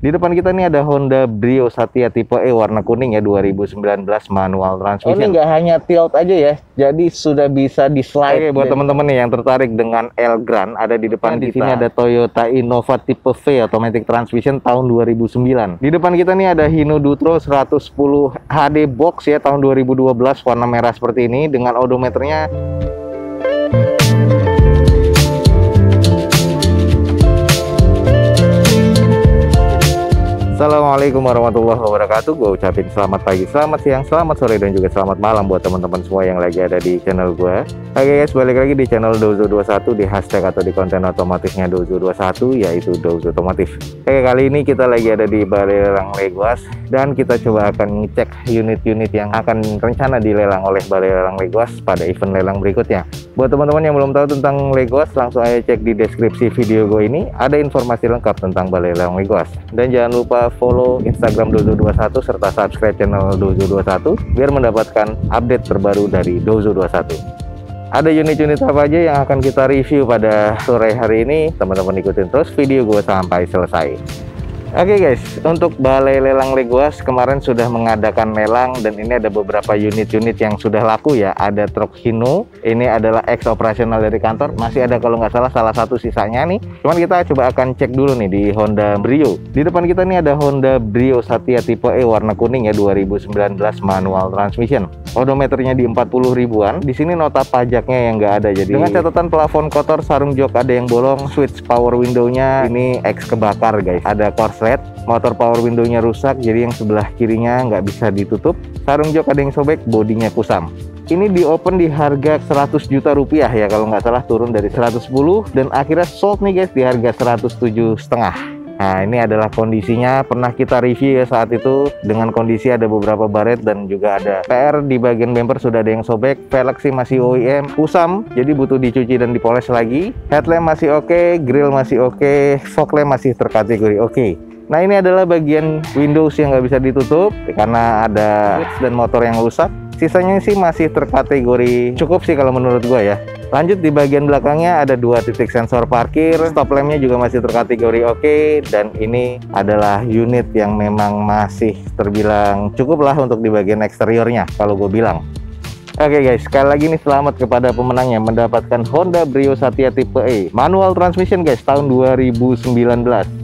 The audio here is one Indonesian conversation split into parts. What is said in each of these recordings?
Di depan kita nih ada Honda Brio Satya tipe E warna kuning ya, 2019 manual transmission. Oh, ini nggak hanya tilt aja ya, jadi sudah bisa di slide. Oke, buat teman-teman nih yang tertarik dengan Elgrand, ada di depan Di kita. sini Ada Toyota Innova tipe V automatic transmission tahun 2009. Di depan kita nih ada Hino Dutro 110 HD box ya tahun 2012 warna merah seperti ini dengan odometernya. Assalamualaikum warahmatullahi wabarakatuh. Gue ucapin selamat pagi, selamat siang, selamat sore, dan juga selamat malam buat teman-teman semua yang lagi ada di channel gue. Oke guys, balik lagi di channel Dozo21, di hashtag atau di konten otomotifnya Dozo21, yaitu Dozo Otomotif. Oke, kali ini kita lagi ada di Balai Lelang Legoas, dan kita coba akan ngecek unit-unit yang akan rencana dilelang oleh Balai Lelang Legoas pada event lelang berikutnya. Buat teman-teman yang belum tahu tentang Legoas, langsung aja cek di deskripsi video gue ini, ada informasi lengkap tentang Balai Lelang Legoas. Dan jangan lupa follow Instagram Dozo21 serta subscribe channel Dozo21 biar mendapatkan update terbaru dari Dozo21. Ada unit-unit apa aja yang akan kita review pada sore hari ini? Teman-teman ikutin terus video gue sampai selesai. Oke guys, untuk Balai Lelang Legoas kemarin sudah mengadakan lelang, dan ini ada beberapa unit-unit yang sudah laku ya. Ada truk Hino, ini adalah ex operasional dari kantor, masih ada kalau nggak salah satu sisanya nih. Cuman kita coba akan cek dulu nih di Honda Brio. Di depan kita nih ada Honda Brio Satya tipe E warna kuning ya, 2019 manual transmission. Odometernya di 40 ribuan. Di sini nota pajaknya yang nggak ada, jadi dengan catatan plafon kotor, sarung jok ada yang bolong, switch power window-nya ini ex kebakar guys. Ada korslet, motor power window-nya rusak, jadi yang sebelah kirinya nggak bisa ditutup. Sarung jok ada yang sobek, bodinya kusam. Ini di open di harga 100 juta rupiah ya, kalau nggak salah turun dari 110, dan akhirnya sold nih guys di harga 107,5. Nah, ini adalah kondisinya, pernah kita review ya saat itu, dengan kondisi ada beberapa baret dan juga ada PR di bagian bumper sudah ada yang sobek. Velg sih masih OEM, kusam, jadi butuh dicuci dan dipoles lagi. Headlamp masih oke, grill masih oke, fog lamp masih terkategori oke. Nah, ini adalah bagian windows yang nggak bisa ditutup karena ada switch dan motor yang rusak. Sisanya sih masih terkategori cukup sih kalau menurut gue ya. Lanjut di bagian belakangnya ada 2 titik sensor parkir, stop lampnya juga masih terkategori oke, dan ini adalah unit yang memang masih terbilang cukup lah untuk di bagian eksteriornya kalau gue bilang. Oke guys, sekali lagi nih selamat kepada pemenangnya mendapatkan Honda Brio Satya tipe E manual transmission guys tahun 2019.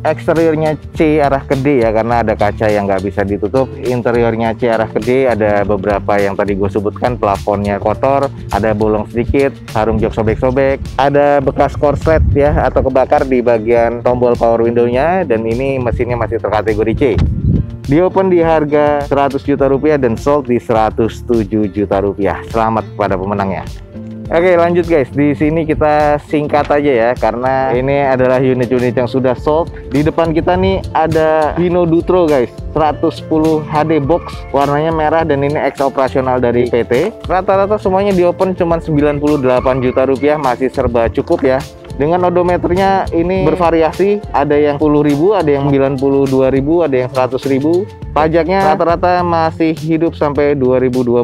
Eksteriornya C arah ke D ya, karena ada kaca yang nggak bisa ditutup. Interiornya C arah ke D, ada beberapa yang tadi gue sebutkan, plafonnya kotor, ada bolong sedikit, sarung jok sobek-sobek, ada bekas korslet ya atau kebakar di bagian tombol power window-nya, dan ini mesinnya masih terkategori C. Di open di harga 100 juta rupiah dan sold di 107 juta rupiah. Selamat kepada pemenangnya. Oke, lanjut guys. Di sini kita singkat aja ya, karena ini adalah unit-unit yang sudah sold. Di depan kita nih ada Hino Dutro guys, 110 HD box, warnanya merah, dan ini ex operasional dari PT. Rata-rata semuanya di open cuma 98 juta rupiah, masih serba cukup ya. Dengan odometernya ini bervariasi, ada yang 10.000, ada yang 92.000, ada yang 100.000. Pajaknya rata-rata masih hidup sampai 2021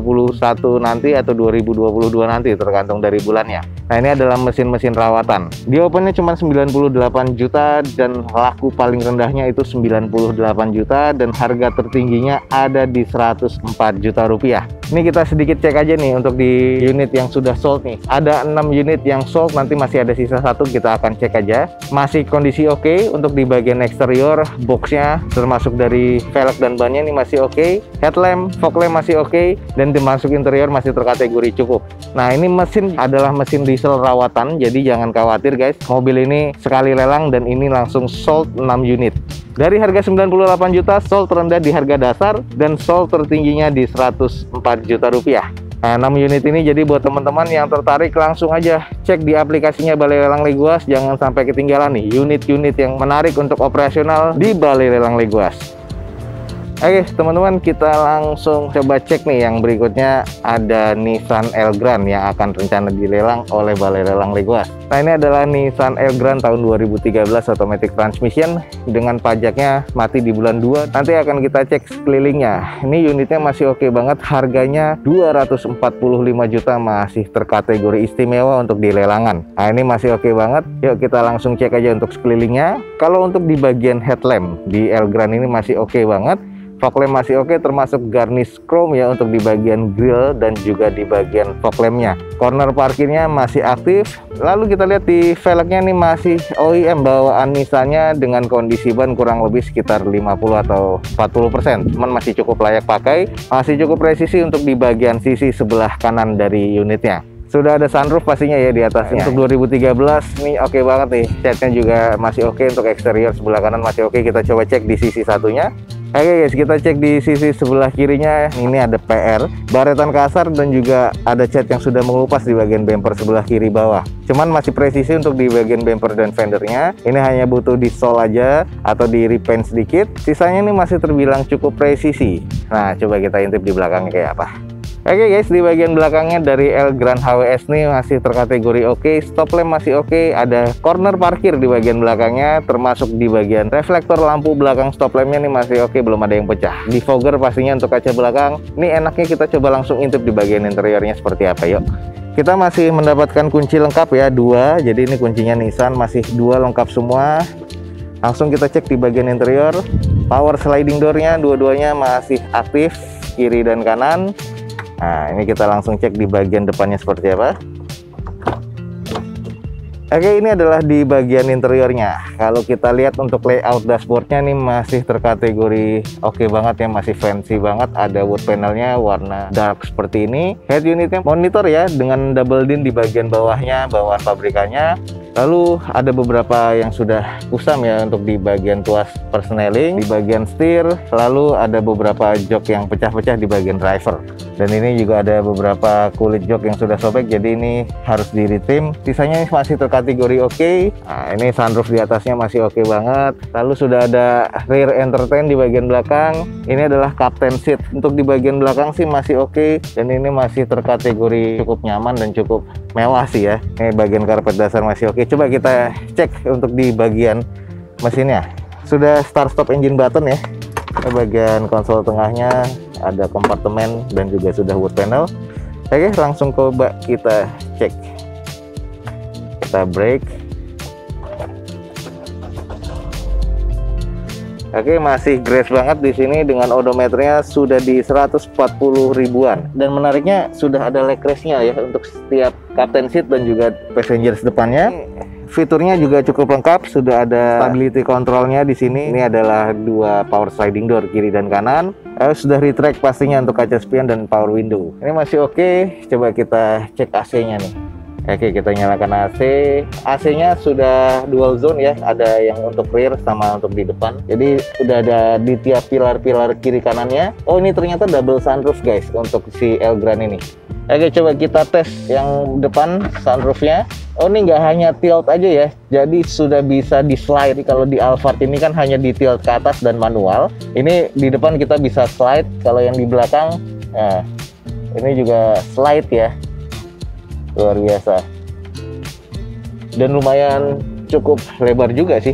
nanti atau 2022 nanti, tergantung dari bulannya. Nah, ini adalah mesin-mesin rawatan. Di opennya cuma 98 juta dan laku paling rendahnya itu 98 juta, dan harga tertingginya ada di 104 juta rupiah. Ini kita sedikit cek aja nih untuk di unit yang sudah sold nih. Ada 6 unit yang sold, nanti masih ada sisa 1, kita akan cek aja. Masih kondisi oke untuk di bagian eksterior, boxnya termasuk dari velg dan bannya ini masih oke. Headlamp, fog lamp masih oke, dan termasuk interior masih terkategori cukup. Nah, ini mesin adalah mesin diesel rawatan, jadi jangan khawatir guys. Mobil ini sekali lelang dan ini langsung sold 6 unit. Dari harga 98 juta, sold terendah di harga dasar, dan sold tertingginya di 104 juta rupiah. Nah, 6 unit ini jadi buat teman-teman yang tertarik langsung aja cek di aplikasinya Balai Lelang Legoas. Jangan sampai ketinggalan nih unit-unit yang menarik untuk operasional di Balai Lelang Legoas. Oke teman-teman, kita langsung coba cek nih yang berikutnya. Ada Nissan Elgrand yang akan rencana dilelang oleh Balai Lelang Legoas. Nah ini adalah Nissan Elgrand tahun 2013 automatic transmission dengan pajaknya mati di bulan 2. Nanti akan kita cek sekelilingnya. Ini unitnya masih oke banget, harganya 245 juta, masih terkategori istimewa untuk dilelangan. Nah ini masih oke banget. Yuk kita langsung cek aja untuk sekelilingnya. Kalau untuk di bagian headlamp di Elgrand ini masih oke banget. Fog lamp masih oke, termasuk garnish chrome ya untuk di bagian grill dan juga di bagian fog lampnya. Corner parkirnya masih aktif. Lalu kita lihat di velgnya nih masih OEM bawaan Nissan-nya dengan kondisi ban kurang lebih sekitar 50 atau 40%. Cuman masih cukup layak pakai, masih cukup presisi untuk di bagian sisi sebelah kanan dari unitnya. Sudah ada sunroof pastinya ya di atasnya. Untuk 2013 nih oke banget nih. Catnya juga masih oke, untuk eksterior sebelah kanan masih oke. Kita coba cek di sisi satunya. Oke guys, kita cek di sisi sebelah kirinya. Ini ada PR, baretan kasar dan juga ada cat yang sudah mengelupas di bagian bumper sebelah kiri bawah. Cuman masih presisi untuk di bagian bumper dan fendernya. Ini hanya butuh di sol aja atau di repaint sedikit. Sisanya ini masih terbilang cukup presisi. Nah, coba kita intip di belakangnya kayak apa. Oke guys, di bagian belakangnya dari Elgrand HWS nih masih terkategori oke. Stop lamp masih oke. Ada corner parkir di bagian belakangnya, termasuk di bagian reflektor lampu belakang stop lampnya nih masih oke, belum ada yang pecah. Defogger pastinya untuk kaca belakang. Ini enaknya kita coba langsung intip di bagian interiornya seperti apa, yuk. Kita masih mendapatkan kunci lengkap ya, 2. Jadi ini kuncinya Nissan masih 2 lengkap semua. Langsung kita cek di bagian interior. Power sliding door-nya dua-duanya masih aktif, kiri dan kanan. Nah, ini kita langsung cek di bagian depannya seperti apa. Oke, ini adalah di bagian interiornya. Kalau kita lihat untuk layout dashboardnya nih masih terkategori oke banget ya, masih fancy banget. Ada wood panelnya warna dark seperti ini. Head unitnya monitor ya dengan double din di bagian bawahnya, bawaan pabrikannya. Lalu ada beberapa yang sudah kusam ya untuk di bagian tuas persneling, di bagian setir. Lalu ada beberapa jok yang pecah-pecah di bagian driver. Dan ini juga ada beberapa kulit jok yang sudah sobek, jadi ini harus di retrim. Sisanya masih terkategori oke. Nah, ini sunroof di atasnya masih oke banget. Lalu sudah ada rear entertain di bagian belakang. Ini adalah captain seat. Untuk di bagian belakang sih masih oke, dan ini masih terkategori cukup nyaman dan cukup mewah sih ya. Ini bagian karpet dasar masih oke. Coba kita cek untuk di bagian mesinnya. Sudah start stop engine button ya. Ini bagian konsol tengahnya ada kompartemen dan juga sudah wood panel. Oke, langsung coba kita cek. Kita brake. Oke, masih grace banget di sini dengan odometernya sudah di 140 ribuan. Dan menariknya sudah ada leg rest-nya ya untuk setiap captain seat dan juga passengers depannya. Fiturnya juga cukup lengkap, sudah ada stability controlnya di sini. Ini adalah 2 power sliding door kiri dan kanan. Sudah retract pastinya untuk kaca spion dan power window. Ini masih oke. Coba kita cek AC-nya nih. Oke, kita nyalakan AC. AC-nya sudah dual zone ya, ada yang untuk rear sama untuk di depan. Jadi udah ada di tiap pilar-pilar kiri kanannya. Oh, ini ternyata double sunroof guys untuk si Elgrand ini. Oke, coba kita tes yang depan sunroofnya. Oh, ini nggak hanya tilt aja ya, jadi sudah bisa di slide. Kalau di Alphard ini kan hanya di tilt ke atas dan manual. Ini di depan kita bisa slide. Kalau yang di belakang, nah ini juga slide ya. Luar biasa, dan lumayan cukup lebar juga sih.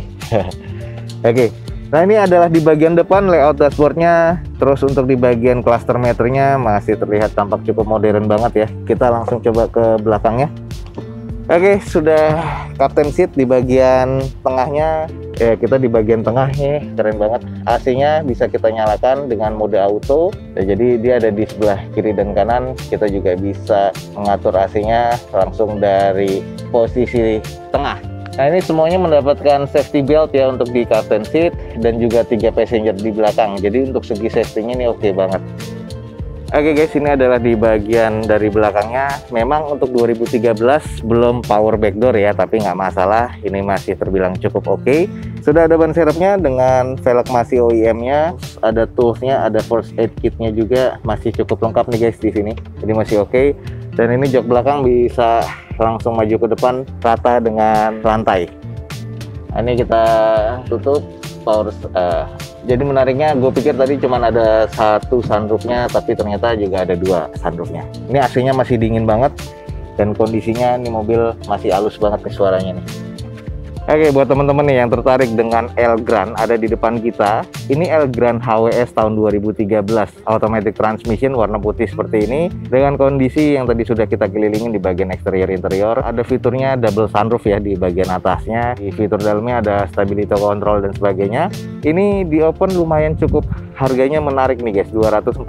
Oke, nah ini adalah di bagian depan layout dashboardnya. Terus untuk di bagian cluster meternya masih terlihat tampak cukup modern banget ya. Kita langsung coba ke belakangnya. Oke, sudah captain seat di bagian tengahnya. Ya, kita di bagian tengahnya keren banget. AC-nya bisa kita nyalakan dengan mode auto. Ya, jadi dia ada di sebelah kiri dan kanan. Kita juga bisa mengatur AC-nya langsung dari posisi tengah. Nah, ini semuanya mendapatkan safety belt ya untuk di captain seat dan juga 3 passenger di belakang. Jadi untuk segi safety-nya ini oke banget. Oke guys, ini adalah di bagian dari belakangnya. Memang untuk 2013 belum power backdoor ya, tapi nggak masalah. Ini masih terbilang cukup oke. Sudah ada ban serepnya dengan velg masih OEM-nya. Ada toolsnya, ada first aid kitnya juga masih cukup lengkap nih guys di sini. Jadi masih oke. Dan ini jok belakang bisa langsung maju ke depan rata dengan lantai. Nah, ini kita tutup. power. Jadi menariknya, gue pikir tadi cuma ada satu sunroofnya, tapi ternyata juga ada dua sunroofnya. Ini AC-nya masih dingin banget, dan kondisinya ini mobil masih halus banget nih suaranya nih. Oke, buat teman-teman nih yang tertarik dengan Elgrand, ada di depan kita. Ini Elgrand HWS tahun 2013, automatic transmission warna putih seperti ini, dengan kondisi yang tadi sudah kita kelilingin di bagian eksterior interior. Ada fiturnya double sunroof ya di bagian atasnya. Di fitur dalamnya ada stability control dan sebagainya. Ini di open lumayan cukup, harganya menarik nih guys, 245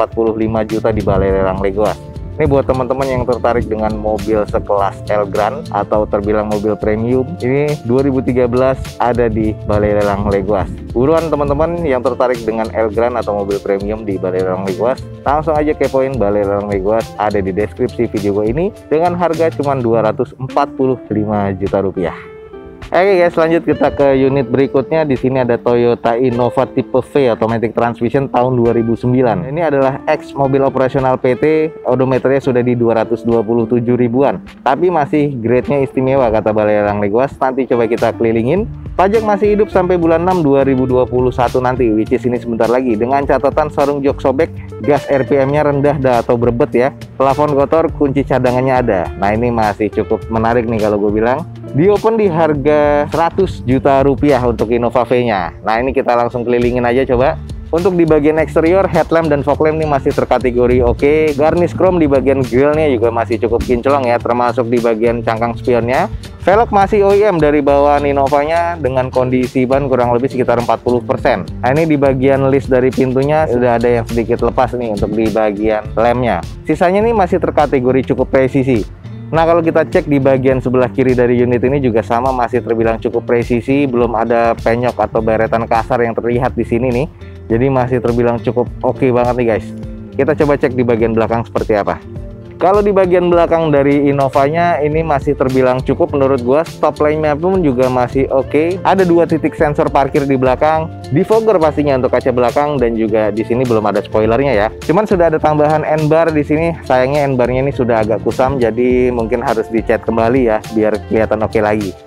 juta di Balai Lelang Legoas. Ini buat teman-teman yang tertarik dengan mobil sekelas Elgrand atau terbilang mobil premium. Ini 2013 ada di Balai Lelang Legoas. Buruan teman-teman yang tertarik dengan Elgrand atau mobil premium di Balai Lelang Legoas, langsung aja kepoin Balai Lelang Legoas, ada di deskripsi video gue ini dengan harga cuma 245 juta rupiah. Oke guys, lanjut kita ke unit berikutnya. Di sini ada Toyota Innova tipe V automatic transmission tahun 2009. Ini adalah X mobil operasional PT, odometernya sudah di 227 ribuan. Tapi masih grade-nya istimewa kata Balai Lelang Legoas. Nanti coba kita kelilingin. Pajak masih hidup sampai bulan 6 2021 nanti, which is ini sebentar lagi. Dengan catatan sarung jok sobek, gas RPM-nya rendah atau berbet ya. Plafon kotor, kunci cadangannya ada. Nah ini masih cukup menarik nih kalau gue bilang. Di open di harga 100 juta rupiah untuk Innova V-nya. Nah ini kita langsung kelilingin aja coba. Untuk di bagian eksterior, headlamp dan fog lamp ini masih terkategori oke. Garnish chrome di bagian grillnya juga masih cukup kinclong ya, termasuk di bagian cangkang spionnya. Velg masih OEM dari bawaan Innovanya dengan kondisi ban kurang lebih sekitar 40%. Nah ini di bagian list dari pintunya sudah ada yang sedikit lepas nih untuk di bagian lampnya. Sisanya ini masih terkategori cukup presisi. Nah kalau kita cek di bagian sebelah kiri dari unit ini juga sama, masih terbilang cukup presisi, belum ada penyok atau beretan kasar yang terlihat di sini nih. Jadi masih terbilang cukup oke banget nih guys. Kita coba cek di bagian belakang seperti apa. Kalau di bagian belakang dari Innovanya ini masih terbilang cukup menurut gua. Stop lamp-nya pun juga masih oke. Ada 2 titik sensor parkir di belakang, defogger pastinya untuk kaca belakang, dan juga di sini belum ada spoilernya ya. Cuman sudah ada tambahan N-bar di sini. Sayangnya N-barnya ini sudah agak kusam, jadi mungkin harus dicat kembali ya biar kelihatan oke lagi.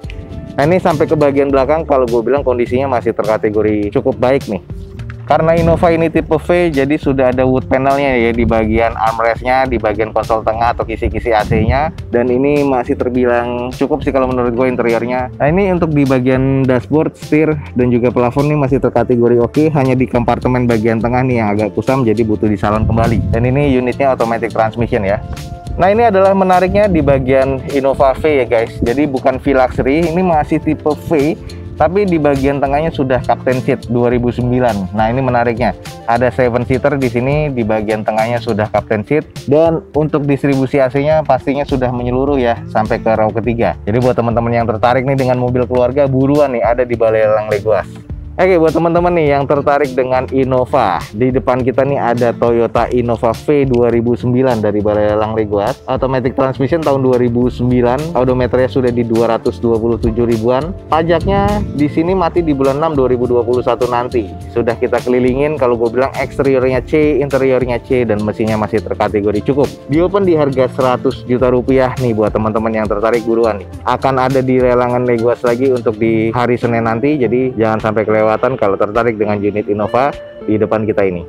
Nah ini sampai ke bagian belakang kalau gue bilang kondisinya masih terkategori cukup baik nih. Karena Innova ini tipe V, jadi sudah ada wood panelnya ya di bagian armrestnya, di bagian konsol tengah atau kisi-kisi AC-nya. Dan ini masih terbilang cukup sih kalau menurut gue interiornya. Nah ini untuk di bagian dashboard, setir, dan juga plafon ini masih terkategori oke. Hanya di kompartemen bagian tengah nih yang agak kusam, jadi butuh disalon kembali. Dan ini unitnya automatic transmission ya. Nah ini adalah menariknya di bagian Innova V ya guys. Jadi bukan V Luxury, ini masih tipe V. Tapi di bagian tengahnya sudah Captain Seat 2009. Nah ini menariknya, ada 7-seater di sini, di bagian tengahnya sudah Captain Seat, dan untuk distribusi AC-nya pastinya sudah menyeluruh ya sampai ke row ketiga. Jadi buat teman-teman yang tertarik nih dengan mobil keluarga, buruan nih, ada di Balai Lelang Legoas. Oke, buat teman-teman nih yang tertarik dengan Innova, di depan kita nih ada Toyota Innova V 2009 dari Balai Lelang Legoas, automatic transmission tahun 2009, odometernya sudah di 227 ribuan. Pajaknya di sini mati di bulan 6 2021 nanti. Sudah kita kelilingin, kalau gue bilang eksteriornya C, interiornya C, dan mesinnya masih terkategori cukup. Di open di harga 100 juta rupiah nih buat teman-teman yang tertarik, buruan nih. Akan ada di Lelangan Legoas lagi untuk di hari Senin nanti, jadi jangan sampai kelewatan kalau tertarik dengan unit Innova di depan kita ini.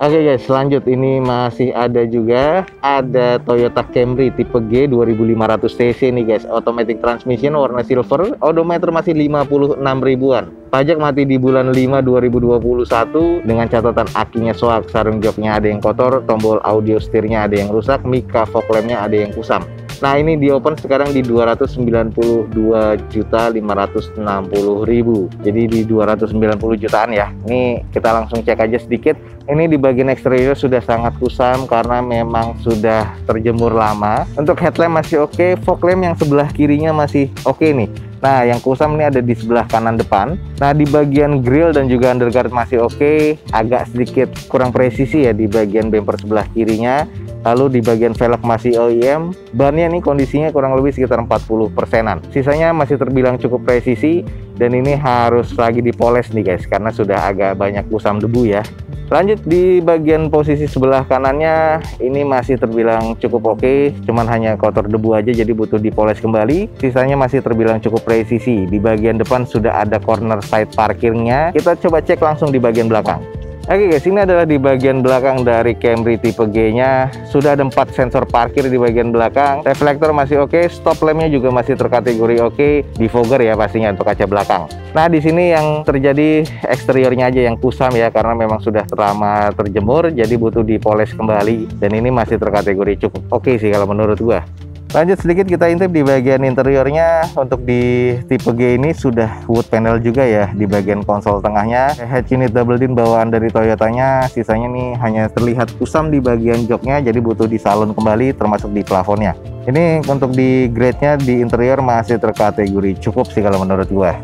Oke guys, lanjut, ini masih ada juga, ada Toyota Camry tipe G 2500 cc nih guys, automatic transmission warna silver, odometer masih 56 ribuan. Pajak mati di bulan 5 2021 dengan catatan akinya soak, sarung joknya ada yang kotor, tombol audio setirnya ada yang rusak, mika fog lampnya ada yang kusam. Nah ini di open sekarang di 292.560.000. Jadi di 290 jutaan ya. Ini kita langsung cek aja sedikit. Ini di bagian eksterior sudah sangat kusam karena memang sudah terjemur lama. Untuk headlamp masih oke, fog lamp yang sebelah kirinya masih oke nih. Nah yang kusam ini ada di sebelah kanan depan. Nah di bagian grill dan juga underguard masih oke. Agak sedikit kurang presisi ya di bagian bumper sebelah kirinya. Lalu di bagian velg masih OEM. Bannya nih kondisinya kurang lebih sekitar 40%-an. Sisanya masih terbilang cukup presisi. Dan ini harus lagi dipoles nih guys, karena sudah agak banyak kusam debu ya. Lanjut di bagian posisi sebelah kanannya, ini masih terbilang cukup oke, cuman hanya kotor debu aja jadi butuh dipoles kembali. Sisanya masih terbilang cukup presisi. Di bagian depan sudah ada corner side parkirnya. Kita coba cek langsung di bagian belakang. Oke guys, ini adalah di bagian belakang dari Camry tipe G-nya. Sudah ada 4 sensor parkir di bagian belakang. Reflektor masih oke, stop lampnya juga masih terkategori oke. Defogger ya pastinya untuk kaca belakang. Nah, di sini yang terjadi eksteriornya aja yang kusam ya, karena memang sudah lama terjemur, jadi butuh dipoles kembali. Dan ini masih terkategori cukup oke sih kalau menurut gua. Lanjut sedikit kita intip di bagian interiornya. Untuk di tipe G ini sudah wood panel juga ya di bagian konsol tengahnya. Head unit double din bawaan dari Toyotanya. Sisanya nih hanya terlihat kusam di bagian joknya, jadi butuh disalon kembali termasuk di plafonnya. Ini untuk di grade-nya di interior masih terkategori cukup sih kalau menurut gua.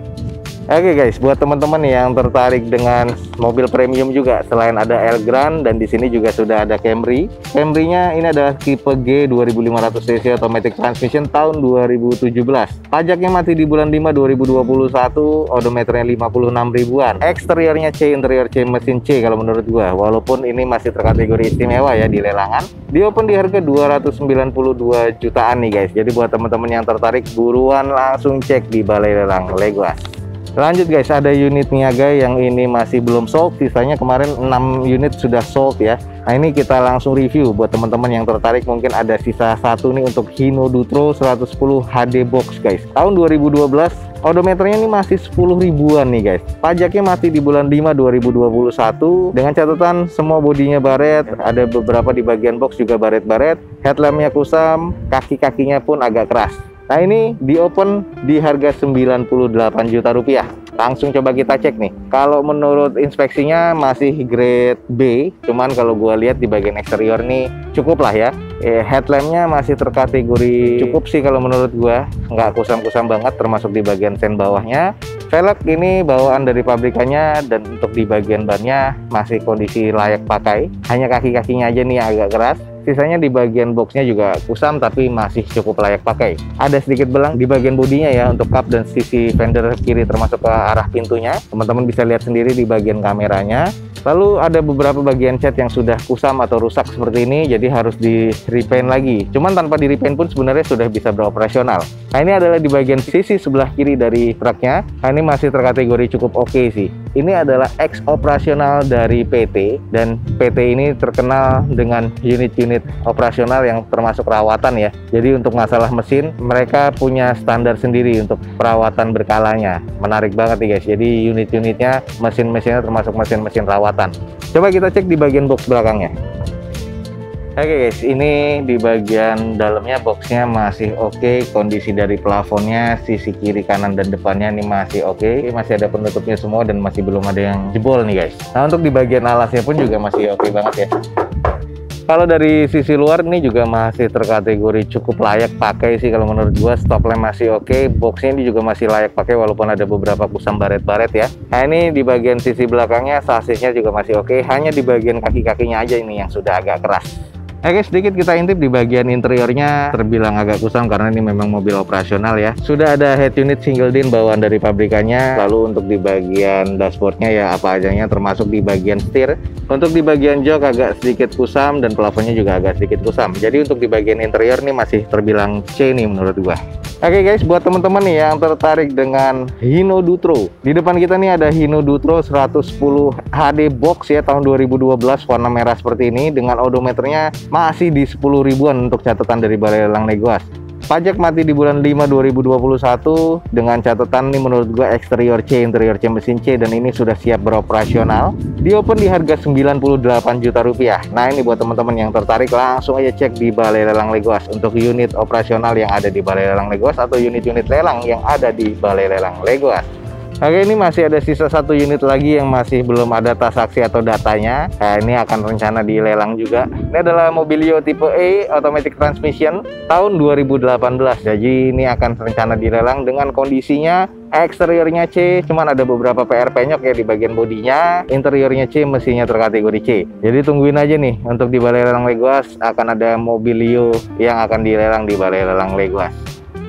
Oke guys, buat teman-teman yang tertarik dengan mobil premium juga, selain ada Elgrand dan di sini juga sudah ada Camry. Camry-nya ini adalah tipe G 2500 cc automatic transmission tahun 2017. Pajaknya masih di bulan 5 2021, odometernya 56 ribuan. Eksteriornya C, interior C, mesin C kalau menurut gua. Walaupun ini masih terkategori istimewa ya di lelangan. Di open di harga 292 jutaan nih guys. Jadi buat teman-teman yang tertarik, buruan langsung cek di Balai Lelang Legoas. Lanjut guys, ada unit niaga yang ini masih belum sold. Sisanya kemarin 6 unit sudah sold ya. Nah, ini kita langsung review buat teman-teman yang tertarik. Mungkin ada sisa satu nih untuk Hino Dutro 110 HD box guys. Tahun 2012, odometernya ini masih 10 ribuan nih guys. Pajaknya masih di bulan 5 2021 dengan catatan semua bodinya baret. Ada beberapa di bagian box juga baret-baret. Headlampnya kusam, kaki-kakinya pun agak keras. Nah, ini di open di harga 98 juta rupiah. Langsung coba kita cek nih. Kalau menurut inspeksinya masih grade B, cuman kalau gua lihat di bagian eksterior nih cukup lah ya. Headlampnya masih terkategori cukup sih kalau menurut gua, nggak kusam-kusam banget, termasuk di bagian sen bawahnya. Velg ini bawaan dari pabrikannya, dan untuk di bagian bannya masih kondisi layak pakai. Hanya kaki-kakinya aja nih agak keras. Sisanya di bagian boxnya juga kusam tapi masih cukup layak pakai. Ada sedikit belang di bagian bodinya ya untuk kap dan sisi fender kiri termasuk ke arah pintunya. Teman-teman bisa lihat sendiri di bagian kameranya. Lalu ada beberapa bagian cat yang sudah kusam atau rusak seperti ini, jadi harus di repaint lagi. Cuman tanpa di repaint pun sebenarnya sudah bisa beroperasional. Nah, ini adalah di bagian sisi sebelah kiri dari truknya. Nah, ini masih terkategori cukup oke sih. Ini adalah ex operasional dari PT, dan PT ini terkenal dengan unit-unit operasional yang termasuk rawatan ya. Jadi untuk masalah mesin, mereka punya standar sendiri untuk perawatan berkalanya. Menarik banget nih guys. Jadi unit-unitnya, mesin-mesinnya termasuk mesin-mesin rawatan. Coba kita cek di bagian box belakangnya. Oke guys, ini di bagian dalamnya boxnya masih oke. Kondisi dari plafonnya, sisi kiri, kanan, dan depannya ini masih oke. Masih ada penutupnya semua dan masih belum ada yang jebol nih guys. Nah, untuk di bagian alasnya pun juga masih oke banget ya. Kalau dari sisi luar ini juga masih terkategori cukup layak pakai sih kalau menurut gua. Stop lamp masih oke, boxnya ini juga masih layak pakai walaupun ada beberapa kusam baret-baret ya. Nah, ini di bagian sisi belakangnya sasisnya juga masih oke, hanya di bagian kaki-kakinya aja ini yang sudah agak keras. Oke, sedikit kita intip di bagian interiornya terbilang agak kusam karena ini memang mobil operasional ya. Sudah ada head unit single din bawaan dari pabrikannya. Lalu untuk di bagian dashboardnya ya apa adanya, termasuk di bagian setir. Untuk di bagian jok agak sedikit kusam dan plafonnya juga agak sedikit kusam. Jadi untuk di bagian interior nih masih terbilang C nih menurut gua. Oke guys, buat teman-teman nih yang tertarik dengan Hino Dutro, di depan kita nih ada Hino Dutro 110 HD box ya tahun 2012, warna merah seperti ini dengan odometernya masih di 10 ribuan untuk catatan dari Balai Lelang Legoas. Pajak mati di bulan 5 2021 dengan catatan nih menurut gua eksterior C, interior C, mesin C, dan ini sudah siap beroperasional. Di open di harga 98 juta rupiah. Nah, ini buat teman-teman yang tertarik langsung aja cek di Balai Lelang Legoas untuk unit operasional yang ada di Balai Lelang Legoas atau unit-unit lelang yang ada di Balai Lelang Legoas. Oke, ini masih ada sisa satu unit lagi yang masih belum ada transaksi atau datanya. Nah, ini akan rencana dilelang juga. Ini adalah Mobilio tipe E automatic transmission tahun 2018. Jadi ini akan rencana dilelang dengan kondisinya eksteriornya C, cuman ada beberapa PR penyok ya di bagian bodinya. Interiornya C, mesinnya terkategori C. Jadi tungguin aja nih untuk di Balai Lelang Legoas akan ada Mobilio yang akan dilelang di Balai Lelang Legoas.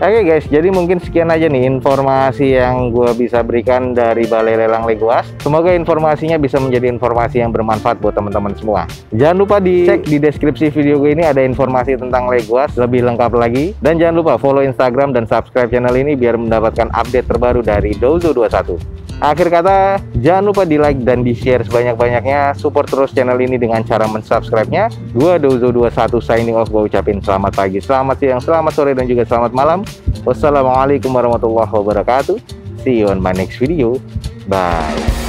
Oke guys, jadi mungkin sekian aja nih informasi yang gue bisa berikan dari Balai Lelang Legoas. Semoga informasinya bisa menjadi informasi yang bermanfaat buat teman-teman semua. Jangan lupa dicek di deskripsi video gue ini ada informasi tentang Legoas lebih lengkap lagi. Dan jangan lupa follow Instagram dan subscribe channel ini biar mendapatkan update terbaru dari Dozo21. Akhir kata, jangan lupa di like dan di share sebanyak-banyaknya. Support terus channel ini dengan cara mensubscribe-nya. Gua Dozo21 signing off. Gua ucapin selamat pagi, selamat siang, selamat sore, dan juga selamat malam. Wassalamualaikum warahmatullahi wabarakatuh. See you on my next video. Bye.